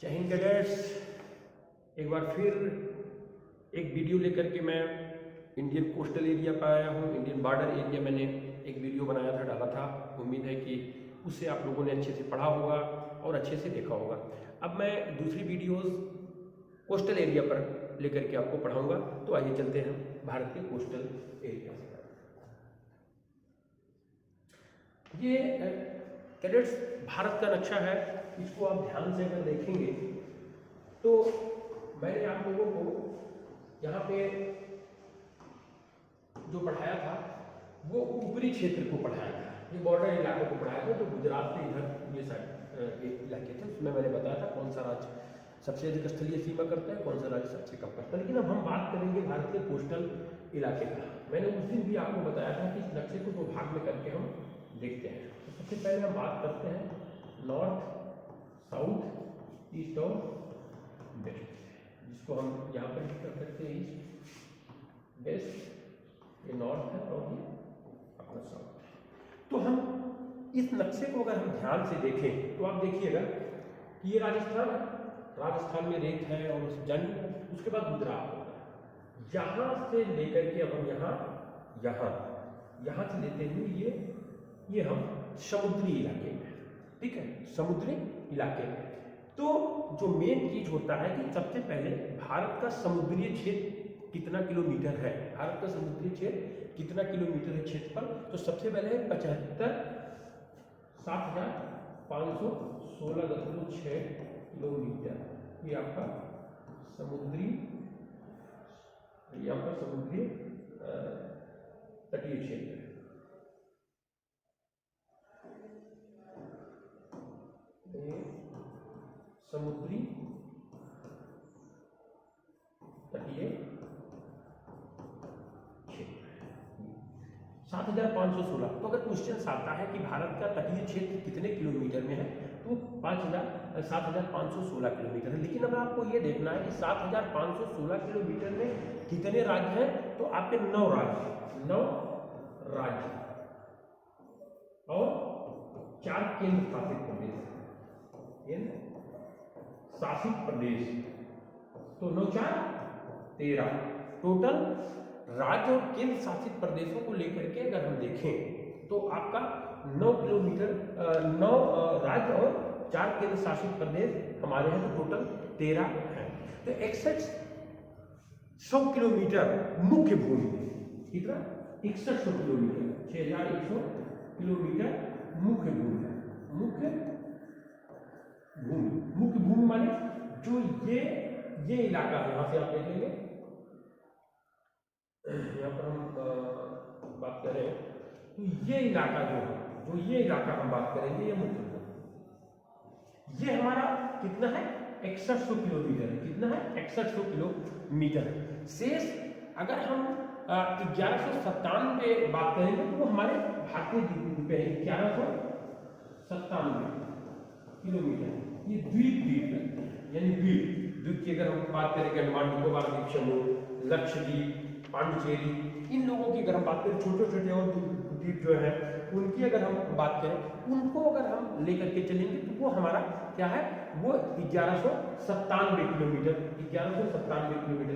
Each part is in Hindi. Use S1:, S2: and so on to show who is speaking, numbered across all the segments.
S1: जय हिंद कैडेट्स। एक बार फिर एक वीडियो लेकर के मैं इंडियन कोस्टल एरिया पर आया हूँ। इंडियन बॉर्डर एरिया मैंने एक वीडियो बनाया था, डाला था। उम्मीद है कि उससे आप लोगों ने अच्छे से पढ़ा होगा और अच्छे से देखा होगा। अब मैं दूसरी वीडियोस कोस्टल एरिया पर लेकर के आपको पढ़ाऊँगा। तो आइए चलते हैं भारत के कोस्टल एरिया से। ये कैडेट्स भारत का नक्शा है, इसको आप ध्यान से अगर देखेंगे तो मैंने आप लोगों को यहाँ पे जो पढ़ाया था वो ऊपरी क्षेत्र को पढ़ाया था, ये बॉर्डर इलाके को पढ़ाया था। तो गुजरात के इधर ये साइड इलाके थे, उसमें मैंने बताया था कौन सा राज्य सबसे अधिक स्थलीय सीमा करता है, कौन सा राज्य सबसे कम करता है। लेकिन अब हम बात करेंगे भारत के कोस्टल इलाके का। मैंने उस दिन भी आपको बताया था कि इस नक्शे को दो भाग में करके हम देखते हैं। तो सबसे पहले हम बात करते हैं नॉर्थ, साउथ, ईस्ट और वेस्ट, जिसको हम यहाँ पर कर सकते हैं ईस्ट, वेस्ट, ये नॉर्थ है और ये अपना साउथ है। तो हम इस नक्शे को अगर हम ध्यान से देखें तो आप देखिएगा कि ये राजस्थान है, राजस्थान में रेत है और उस जंग, उसके बाद गुजरात होगा। यहाँ से लेकर के अब हम यहाँ से लेते हुए ये हम समुद्री इलाके में, ठीक है, समुद्री इलाके में। तो जो मेन चीज होता है कि सबसे पहले भारत का समुद्री क्षेत्र कितना किलोमीटर है, भारत का समुद्री क्षेत्र कितना किलोमीटर है क्षेत्रफल। तो सबसे पहले है 7,516.6 किलोमीटर, ये आपका समुद्री तटीय क्षेत्र है। समुद्री तटीय क्षेत्र 7,516। तो अगर क्वेश्चन आता है कि भारत का तटीय क्षेत्र कितने किलोमीटर में है तो 7,516 किलोमीटर है। लेकिन अगर आपको ये देखना है कि 7,516 किलोमीटर में कितने राज्य हैं, तो आपके 9 राज्य और 4 केंद्र शासित प्रदेश। तो 9 4 13 टोटल राज्य और केंद्र शासित प्रदेशों को लेकर के अगर हम देखें तो आपका 9 राज्य और 4 केंद्र शासित प्रदेश हमारे हैं, तो टोटल 13 है। तो 6100 किलोमीटर मुख्य भूमि, कितना 6100 किलोमीटर, 6100 किलोमीटर मुख्य भूमि, मुख्य भूमि माने जो ये इलाका है। यहां से आप देखेंगे, यहाँ पर हम बात करें तो ये इलाका ये इलाका हम बात करेंगे, ये मुख्य भूमि, ये हमारा कितना है 6100 किलोमीटर है। कितना है 6100 किलोमीटर है। शेष अगर हम 1197 बात करेंगे तो वो हमारे भारतीय पे है 1197 किलोमीटर। ये द्वीप है, यानी द्वीप की अगर हम बात करें, अंडमान निकोबार द्वीप समूह, लक्षद्वीप, पांडिचेरी, इन लोगों की अगर हम बात करें, छोटे छोटे और द्वीप जो है उनकी अगर हम बात करें, उनको अगर हम लेकर के चलेंगे तो वो हमारा क्या है, वो 1197 किलोमीटर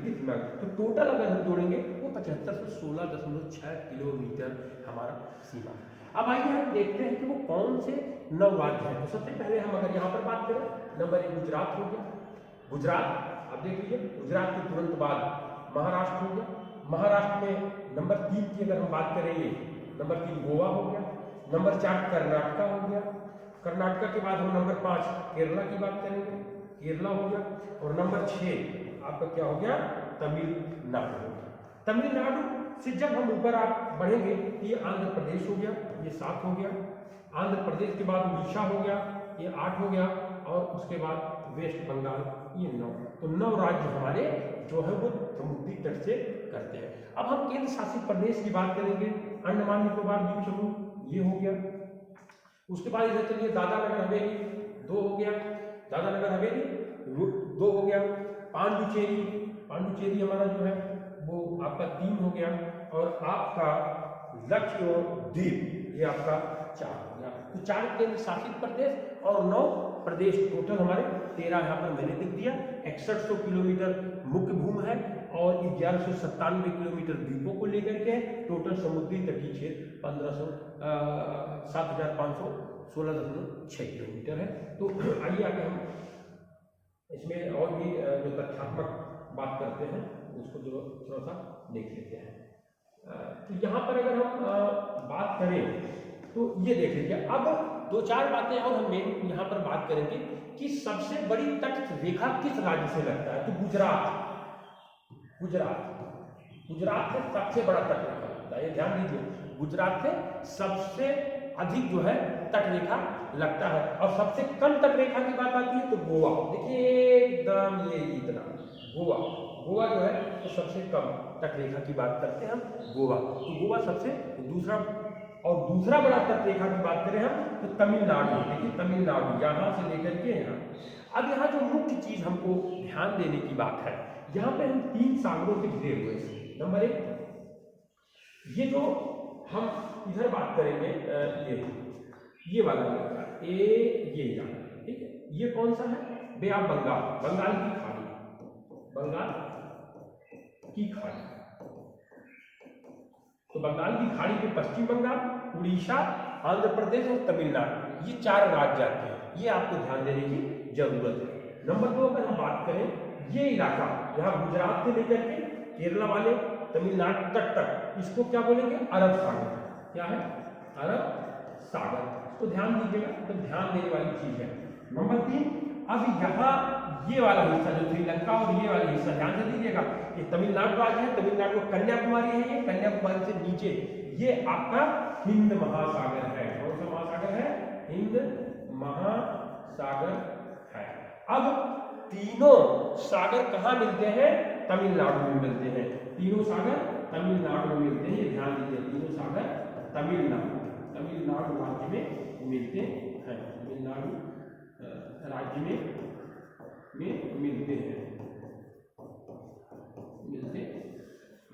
S1: की सीमा। तो टोटल अगर हम जोड़ेंगे वो 7516.6 किलोमीटर हमारा सीमा। अब आइए हम देखते हैं कि वो कौन से 9 राज्य हैं। तो सबसे पहले हम अगर यहाँ पर बात करें, नंबर 1 गुजरात हो गया। गुजरात अब देख लीजिए, गुजरात के तुरंत बाद महाराष्ट्र हो गया। महाराष्ट्र में नंबर 3 की अगर हम बात करेंगे, नंबर 3 गोवा हो गया। नंबर 4 कर्नाटका हो गया। कर्नाटका के बाद हम नंबर 5 केरला की बात करेंगे, केरला हो गया। और नंबर 6 आपका क्या हो गया, तमिलनाडु हो गया। तमिलनाडु से जब हम ऊपर आप बढ़ेंगे तो ये आंध्र प्रदेश हो गया, ये 7 हो गया। आंध्र प्रदेश के बाद उड़ीसा हो गया, ये 8 हो गया। और उसके बाद वेस्ट बंगाल, ये 9। तो 9 राज्य हमारे जो है वो समुद्री तट से करते हैं। अब हम केंद्र शासित प्रदेश की बात करेंगे, अंडमान निकोबार द्वीप समूह, ये हो गया। उसके बाद इधर चलिए, दादरा नगर हवेली 2 हो गया, दादरा नगर हवेली 2 हो गया। पांडुचेरी हमारा जो है वो आपका 3 हो गया। और आपका लक्षद्वीप, ये आपका 4 हो गया। तो 4 केंद्र शासित प्रदेश और 9 प्रदेश टोटल हमारे 13 यहाँ पर मैंने लिख दिया। 6100 किलोमीटर मुख्य भूमि है और 1197 किलोमीटर द्वीपों को लेकर के टोटल समुद्री तटीय क्षेत्र 7516.6 किलोमीटर है। तो आइए आगे हम इसमें और भी जो तथ्यात्मक बात करते हैं उसको जो थोड़ा सा देख लेते हैं। तो यहाँ पर अगर हम बात करें तो ये देख लीजिए। अब दो चार बातें और हम मेन यहाँ पर बात करेंगे कि सबसे बड़ी तट रेखा किस राज्य से लगता है। तो गुजरात से सबसे बड़ा तट रेखा लगता है, ये ध्यान दीजिए। गुजरात से सबसे अधिक जो है तट रेखा लगता है। और सबसे कम तट रेखा की बात आती है तो गोवा, देखिए एकदम ये इतना गोवा जो है तो सबसे कम तट रेखा की बात करते हैं हम गोवा। तो गोवा सबसे दूसरा बड़ा तट रेखा की बात करें हम तो तमिलनाडु, देखिए तमिलनाडु यहाँ से लेकर के यहाँ। अब यहाँ जो मुख्य चीज हमको ध्यान देने की बात है, यहाँ पे हम 3 सागरों से घिरे हुए हैं। नंबर 1, ये जो हम इधर बात करेंगे ये वाला इलाका ये इलाका, ठीक है। ये कौन सा है बे आप बंगाल की खाड़ी। तो बंगाल की खाड़ी में पश्चिम बंगाल, उड़ीसा, आंध्र प्रदेश और तमिलनाडु, ये 4 राज्य आते हैं। ये आपको ध्यान देने की जरूरत है। नंबर 2, अगर हम बात करें ये इलाका यहाँ गुजरात से लेकर के केरला वाले तमिलनाडु तक, इसको क्या बोलेंगे अरब सागर। क्या है अरब सागर। तो ध्यान दीजिएगा, तो ध्यान देने वाली चीज है। नंबर 3, अब यहाँ ये वाला हिस्सा जो श्रीलंका और ये वाला हिस्सा ध्यान से दीजिएगा, ये तमिलनाडु राज्य है। तमिलनाडु कन्याकुमारी है, ये कन्याकुमारी से नीचे ये आपका हिंद महासागर है। कौन सा महासागर है? हिंद महासागर है। अब तीनों सागर कहाँ मिलते हैं? तमिलनाडु में मिलते हैं। तीनों सागर तमिलनाडु में मिलते हैं, ये ध्यान दीजिए। तीनों सागर तमिलनाडु राज्य में मिलते हैं। तमिलनाडु राज्य में मिलते हैं,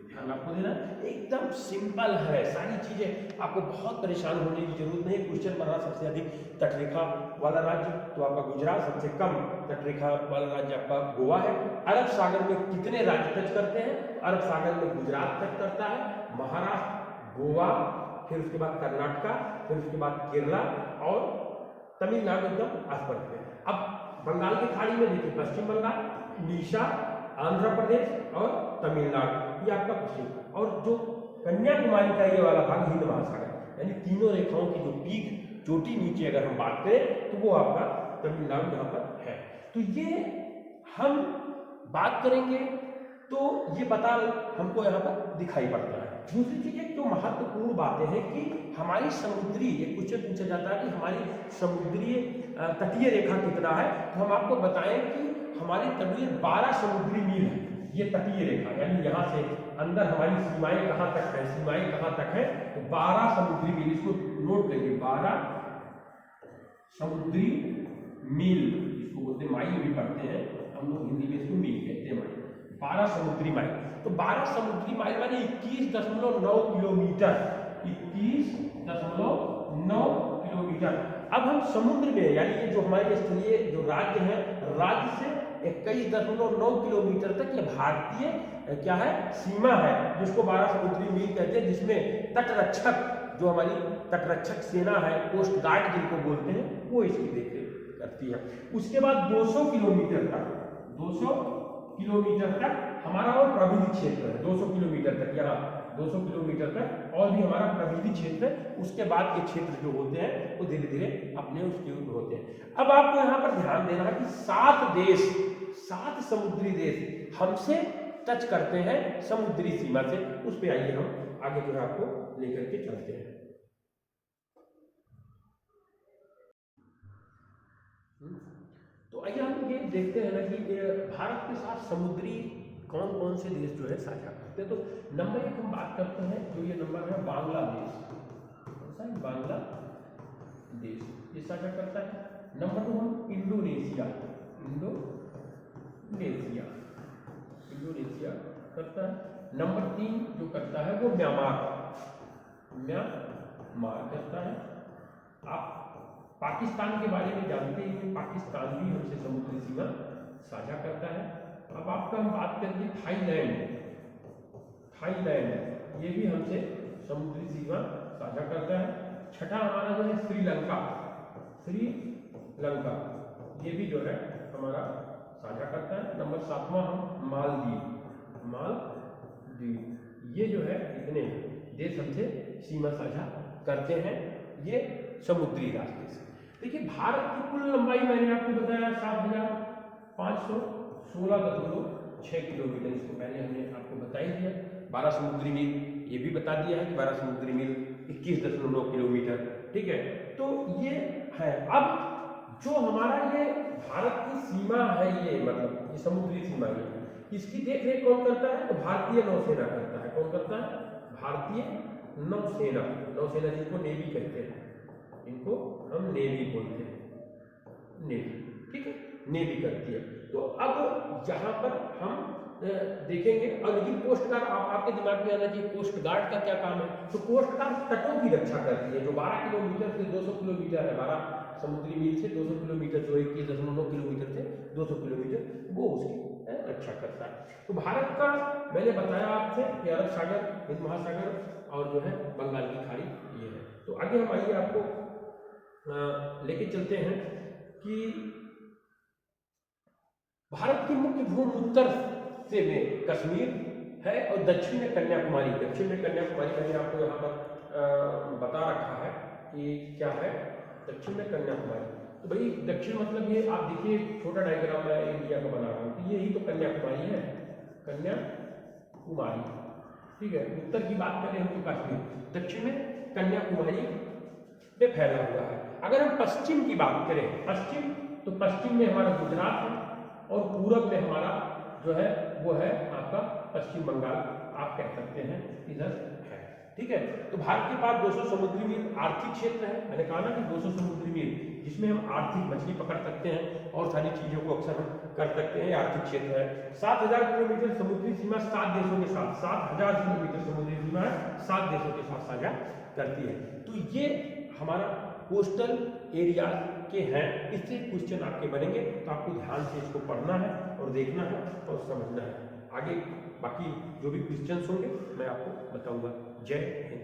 S1: ध्यान आपको देना। एकदम सिंपल है, सारी चीजें आपको बहुत परेशान होने की जरूरत नहीं। क्वेश्चन बना सबसे अधिक तटरेखा वाला राज्य तो आपका गुजरात, सबसे कम तटरेखा वाला राज्य आपका गोवा है। अरब सागर में कितने राज्य टच करते हैं? अरब सागर में गुजरात टच करता है, महाराष्ट्र, गोवा, फिर उसके बाद कर्नाटका, फिर उसके बाद केरला और तमिलनाडु एकदम आस पास में। अब बंगाल की खाड़ी में देखिए पश्चिम बंगाल, उड़ीसा, आंध्र प्रदेश और तमिलनाडु, ये आपका पश्चिम। और जो कन्याकुमारी का ये वाला भाग हिंद महासागर, यानी तीनों रेखाओं की जो पीक चोटी नीचे अगर हम बात करें तो वो आपका तमिलनाडु यहाँ पर है। तो ये हम बात करेंगे तो ये पता हमको यहाँ पर दिखाई पड़ता है। दूसरी चीज एक जो महत्वपूर्ण बातें हैं कि हमारी समुद्री, एक क्वेश्चन पूछा जाता है कि हमारी समुद्री तटीय रेखा कितना है, तो हम आपको बताएं कि हमारी तटीय 12 समुद्री मील है ये तटीय रेखा, यानी यहाँ से अंदर हमारी सीमाएं कहाँ तक है, तो 12 समुद्री मील, इसको नोट करिए। 12 समुद्री मील, इसको बोलते माइल भी पढ़ते हैं हम लोग, हिंदी में इसको मील कहते हैं, माइल। 12 समुद्री माइल, तो 12 समुद्री माइल माने 21.9 किलोमीटर, 21.9 किलोमीटर। अब हम समुद्र में, यानी ये जो हमारे स्थलीय जो राज्य है, राज्य से 21.9 किलोमीटर तक ये भारतीय क्या है, सीमा है, जिसको 12 समुद्री मील कहते हैं, जिसमें तटरक्षक, जो हमारी तटरक्षक सेना है, कोस्ट गार्ड जिनको बोलते हैं, वो इसकी देखरेख करती है। उसके बाद 200 किलोमीटर तक हमारा और प्रविधि क्षेत्र है। 200 किलोमीटर तक, यहाँ 200 किलोमीटर तक और भी हमारा प्रविधि क्षेत्र है। उसके बाद के क्षेत्र जो होते हैं वो धीरे धीरे अपने उसके होते हैं। अब आपको यहाँ पर ध्यान देना है कि 7 समुद्री देश हमसे टच करते हैं समुद्री सीमा से। उस पर आइए हम आगे जो है आपको लेकर के चलते हैं। तो आइए हम ये देखते हैं ना कि भारत के साथ समुद्री कौन कौन से देश जो है साझा करते हैं। तो नंबर 1 हम बात करते हैं, जो ये नंबर है बांग्लादेश, बांग्लादेश ये साझा करता है। नंबर 2 हम इंडोनेशिया करता है। नंबर 3 जो करता है वो म्यांमार करता है। पाकिस्तान के बारे में जानते हैं, पाकिस्तान भी हमसे समुद्री सीमा साझा करता है। अब आपका हम बात करेंगे थाईलैंड। थाईलैंड ये भी हमसे समुद्री सीमा साझा करता है। छठा हमारा जो है श्रीलंका। श्रीलंका ये भी जो है हमारा साझा करता है। नंबर 7वां हम मालदीव। मालदीव ये जो है इतने देश हमसे सीमा साझा करते हैं, ये समुद्री रास्ते से। देखिए भारत की कुल लंबाई मैंने आपको बताया 7,516.6 किलोमीटर, इसको पहले हमने आपको बता ही दिया। 12 समुद्री मील ये भी बता दिया है कि 12 समुद्री मील 21.9 किलोमीटर, ठीक है। तो ये है। अब जो हमारा ये भारत की सीमा है, ये मतलब ये समुद्री सीमा है, इसकी देख रेख कौन करता है? तो भारतीय नौसेना करता है। कौन करता है? भारतीय नौसेना। नौसेना जिनको नेवी कहते हैं, इनको हम नेवी बोलते हैं, नेवी, ठीक है, नेवी करती है। तो अब यहाँ पर हम देखेंगे। और लेकिन कोस्ट गार्ड आपके दिमाग में आना चाहिए, कोस्ट गार्ड का क्या काम है? तो कोस्ट गार्ड तटों की रक्षा करती है। जो 12 किलोमीटर से 200 किलोमीटर है, 12 समुद्री मील से 200 किलोमीटर, जो 21.9 किलोमीटर से 200 किलोमीटर, वो उसकी रक्षा करता है। तो भारत का मैंने बताया आपसे कि अरब सागर, हिंद महासागर और जो है बंगाल की खाड़ी ये है। तो आगे हम आइए आपको लेके चलते हैं कि भारत की मुख्य भूमि उत्तर से में कश्मीर है और दक्षिण में कन्याकुमारी। दक्षिण में कन्याकुमारी मैंने आपको यहाँ पर बता रखा है कि क्या है दक्षिण में कन्याकुमारी। तो भाई दक्षिण मतलब ये आप देखिए, छोटा डायग्राम मैं इंडिया का बना रहा हूँ, तो यही तो कन्याकुमारी है, कन्याकुमारी, ठीक है। उत्तर की बात करें हम तो कश्मीर, दक्षिण में कन्याकुमारी पे फैला हुआ है। अगर हम पश्चिम की बात करें, पश्चिम, तो पश्चिम में हमारा गुजरात है और पूरब में हमारा जो है वो है आपका पश्चिम बंगाल, आप कह सकते हैं इधर है, ठीक है। तो भारत के पास 200 समुद्री मील आर्थिक क्षेत्र है। मैंने कहा ना कि 200 समुद्री मील, जिसमें हम आर्थिक मछली पकड़ सकते हैं और सारी चीजों को अक्सर हम कर सकते हैं, आर्थिक क्षेत्र है। 7,000 किलोमीटर समुद्री सीमा 7 देशों के साथ, 7,000 किलोमीटर समुद्री सीमा है, 7 देशों के साथ साझा करती है। तो ये हमारा कोस्टल एरिया के हैं। इससे क्वेश्चन आपके बनेंगे, तो आपको ध्यान से इसको पढ़ना है और देखना है और समझना है। आगे बाकी जो भी क्वेश्चंस होंगे मैं आपको बताऊंगा। जय हिंद।